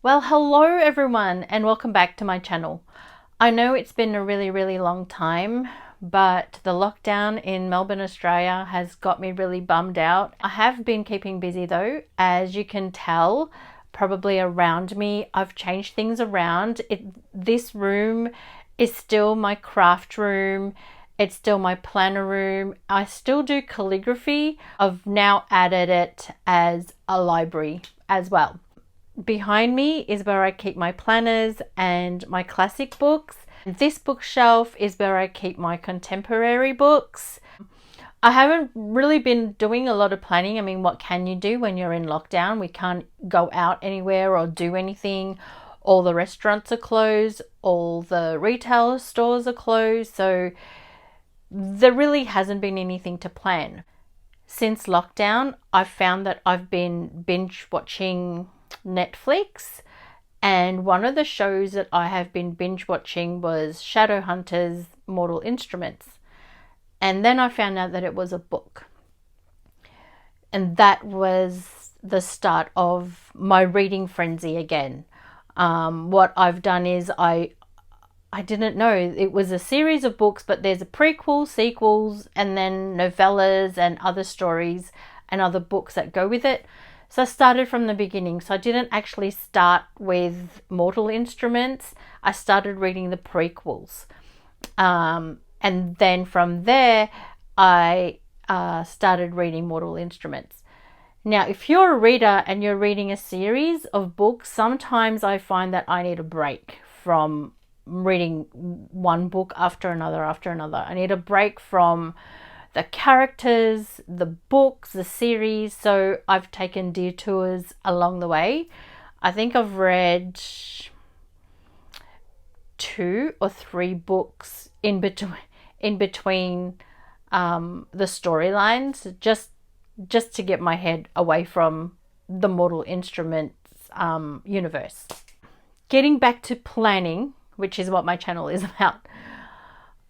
Well, hello everyone and welcome back to my channel. I know it's been a really long time, but the lockdown in Melbourne, Australia has got me really bummed out. I have been keeping busy though, as you can tell, probably around me. I've changed things around. This room is still my craft room. It's still my planner room. I still do calligraphy. I've now added it as a library as well. Behind me is where I keep my planners and my classic books. This bookshelf is where I keep my contemporary books. I haven't really been doing a lot of planning. I mean, what can you do when you're in lockdown? We can't go out anywhere or do anything. All the restaurants are closed, all the retail stores are closed, so there really hasn't been anything to plan. Since lockdown, I've found that I've been binge watching Netflix, and one of the shows that I have been binge watching was Shadowhunters Mortal Instruments. And then I found out that it was a book. And that was the start of my reading frenzy again. What I've done is I didn't know it was a series of books, but there's a prequel, sequels, and then novellas and other stories and other books that go with it. So I started from the beginning. So I didn't actually start with Mortal Instruments. I started reading the prequels. And then from there, I started reading Mortal Instruments. Now, if you're a reader and you're reading a series of books, sometimes I find that I need a break from reading one book after another. I need a break from the characters, the books, the series. So I've taken detours along the way. I think I've read 2 or 3 books in between the storylines, just to get my head away from the Mortal Instruments universe. Getting back to planning, which is what my channel is about.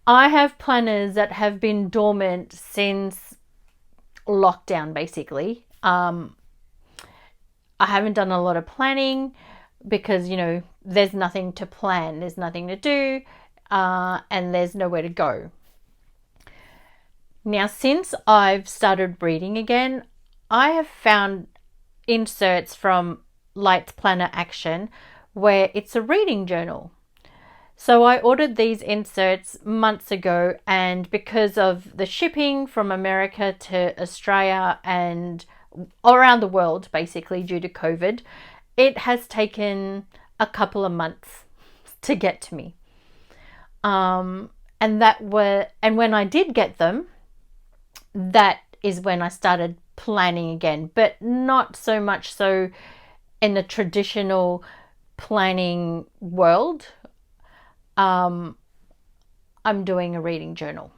I have planners that have been dormant since lockdown, basically. I haven't done a lot of planning because, there's nothing to plan, there's nothing to do, and there's nowhere to go. Now, since I've started reading again, I have found inserts from Lights Planner Action where it's a reading journal. So I ordered these inserts months ago, and because of the shipping from America to Australia and around the world, basically due to COVID, it has taken a couple of months to get to me. And when I did get them, that is when I started planning again, but not so much so in the traditional planning world. I'm doing a reading journal,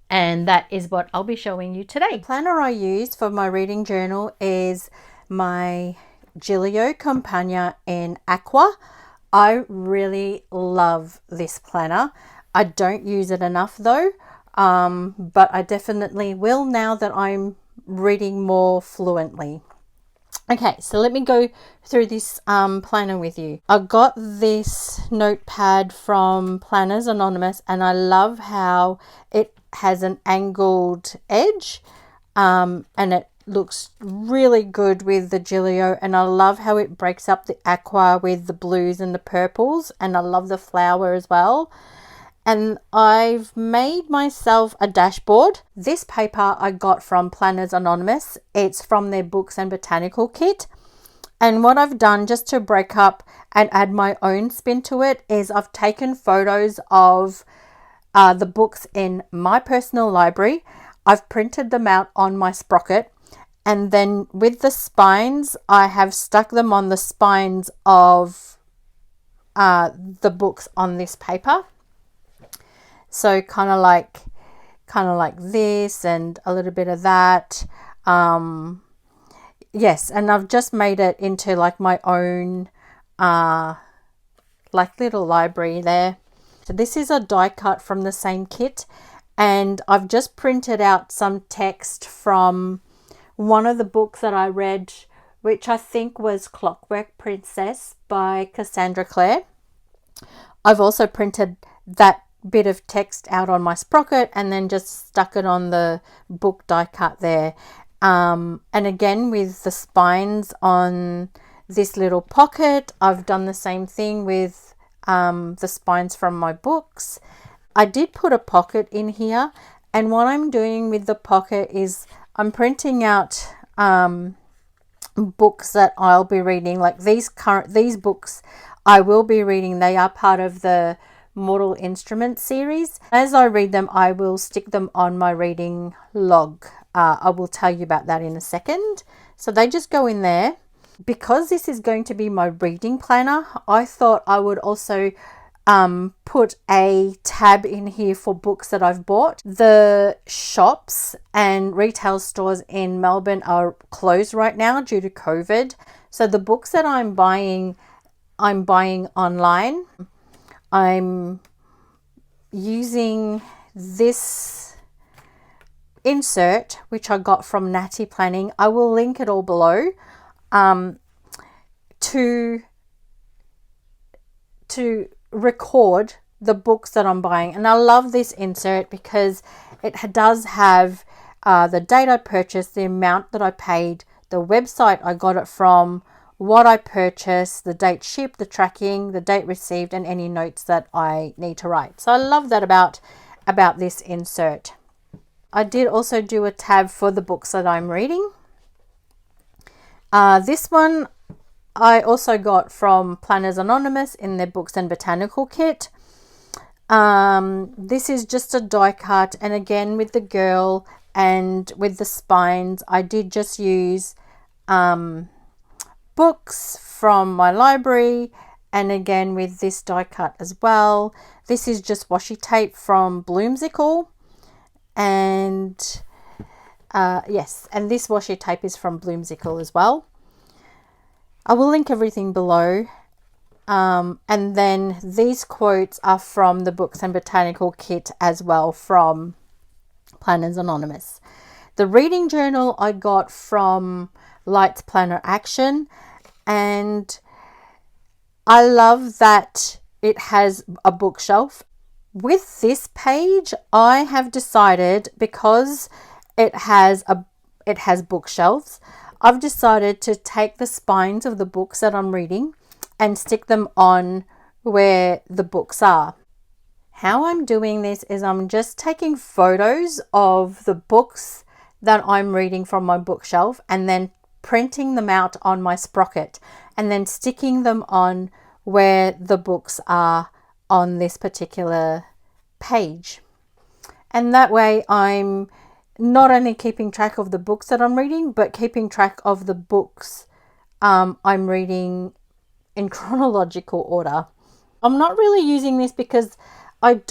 and that is what I'll be showing you today. The planner I use for my reading journal is my Gillio Compagna in Aqua. I really love this planner. I don't use it enough though, but I definitely will now that I'm reading more fluently. Okay, so let me go through this planner with you. I got this notepad from Planners Anonymous, and I love how it has an angled edge, and it looks really good with the Gillio, and I love how it breaks up the aqua with the blues and the purples, and I love the flower as well. And I've made myself a dashboard. This paper I got from Planners Anonymous. It's from their books and botanical kit. And what I've done, just to break up and add my own spin to it, is I've taken photos of the books in my personal library. I've printed them out on my sprocket. And then with the spines, I have stuck them on the spines of the books on this paper. So kind of like this and a little bit of that. Yes, and I've just made it into like my own like little library there. So this is a die cut from the same kit, and I've just printed out some text from one of the books that I read which I think was Clockwork Princess by Cassandra Clare. I've also printed that bit of text out on my sprocket and then just stuck it on the book die cut there. And again, with the spines on this little pocket, I've done the same thing with the spines from my books. I did put a pocket in here, and what I'm doing with the pocket is I'm printing out books that I'll be reading, like these books I will be reading. They are part of the Mortal Instruments series. As I read them, I will stick them on my reading log. I will tell you about that in a second. So they just go in there. Because this is going to be my reading planner, I thought I would also put a tab in here for books that I've bought. The shops and retail stores in Melbourne are closed right now due to COVID. So the books that I'm buying online. I'm using this insert, which I got from Natty Planning. I will link it all below, to record the books that I'm buying. And I love this insert because it does have the date I purchased, the amount that I paid, the website I got it from, what I purchased, the date shipped, the tracking, the date received, and any notes that I need to write. So I love that about this insert. I did also do a tab for the books that I'm reading. This one I also got from Planners Anonymous in their Books and Botanical kit. This is just a die cut, and again with the girl and with the spines, I did just use books from my library, and again with this die cut as well. This is just washi tape from Bloomsicle, and yes, and this washi tape is from Bloomsicle as well. I will link everything below. And then these quotes are from the Books and Botanical kit as well from Planners Anonymous. The reading journal I got from Lights Planner Action, and I love that it has a bookshelf. With this page, I have decided, because it has bookshelves, I've decided to take the spines of the books that I'm reading and stick them on where the books are. How I'm doing this is I'm just taking photos of the books that I'm reading from my bookshelf and then printing them out on my sprocket and then sticking them on where the books are on this particular page. And that way I'm not only keeping track of the books that I'm reading, but keeping track of the books I'm reading in chronological order. I'm not really using this because I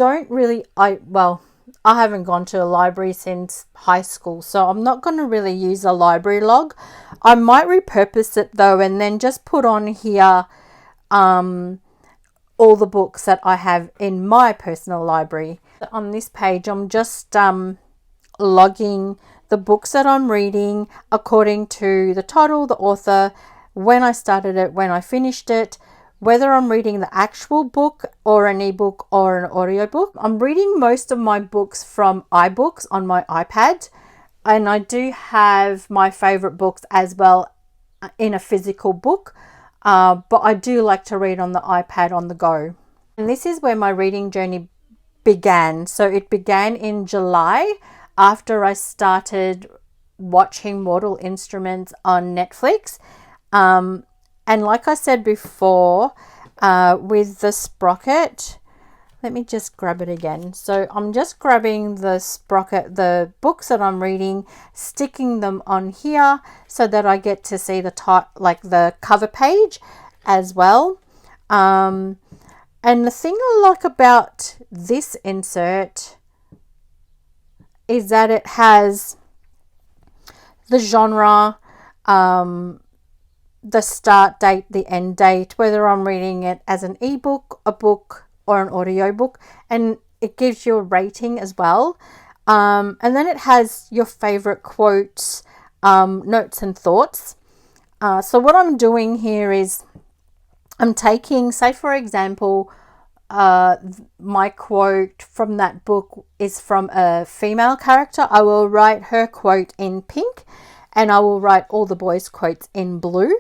haven't gone to a library since high school, so I'm not going to really use a library log. I might repurpose it though, and then just put on here all the books that I have in my personal library. On this page, I'm just logging the books that I'm reading according to the title, the author, when I started it, when I finished it, whether I'm reading the actual book or an ebook or an audiobook. I'm reading most of my books from iBooks on my iPad, and I do have my favorite books as well in a physical book, but I do like to read on the iPad on the go. And this is where my reading journey began. So it began in July after I started watching Mortal Instruments on Netflix. And like I said before, with the sprocket, let me just grab it again. So I'm just grabbing the sprocket, the books that I'm reading, sticking them on here so that I get to see the cover page as well. And the thing I like about this insert is that it has the genre, the start date, the end date, whether I'm reading it as an ebook, a book, or an audiobook, and it gives you a rating as well. And then it has your favorite quotes, notes and thoughts. So what I'm doing here is I'm taking, say for example, my quote from that book is from a female character. I will write her quote in pink, and I will write all the boys' quotes in blue.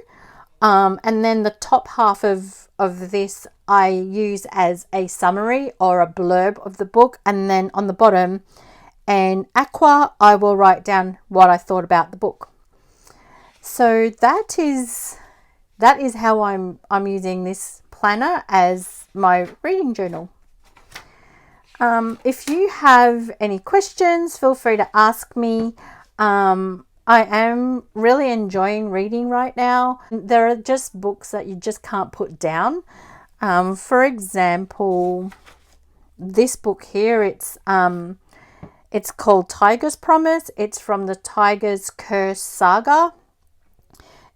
And then the top half of this I use as a summary or a blurb of the book. And then on the bottom and Aqua, I will write down what I thought about the book. So that is how I'm using this planner as my reading journal. If you have any questions, feel free to ask me. I am really enjoying reading right now. There are just books that you just can't put down. For example, this book here, it's called Tiger's Promise. It's from the Tiger's Curse saga.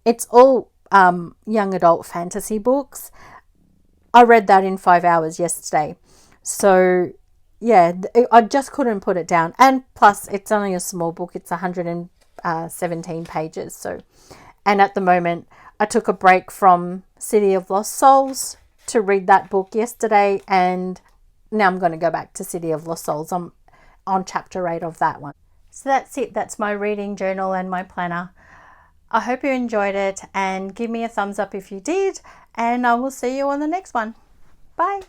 It's all young adult fantasy books. I read that in 5 hours yesterday. So yeah, I just couldn't put it down. And plus it's only a small book. It's 117 pages. So, and at the moment I took a break from City of Lost Souls to read that book yesterday, and now I'm going to go back to City of Lost Souls. I'm on chapter 8 of that one. So that's it. That's my reading journal and my planner. I hope you enjoyed it, and give me a thumbs up if you did, and I will see you on the next one. Bye.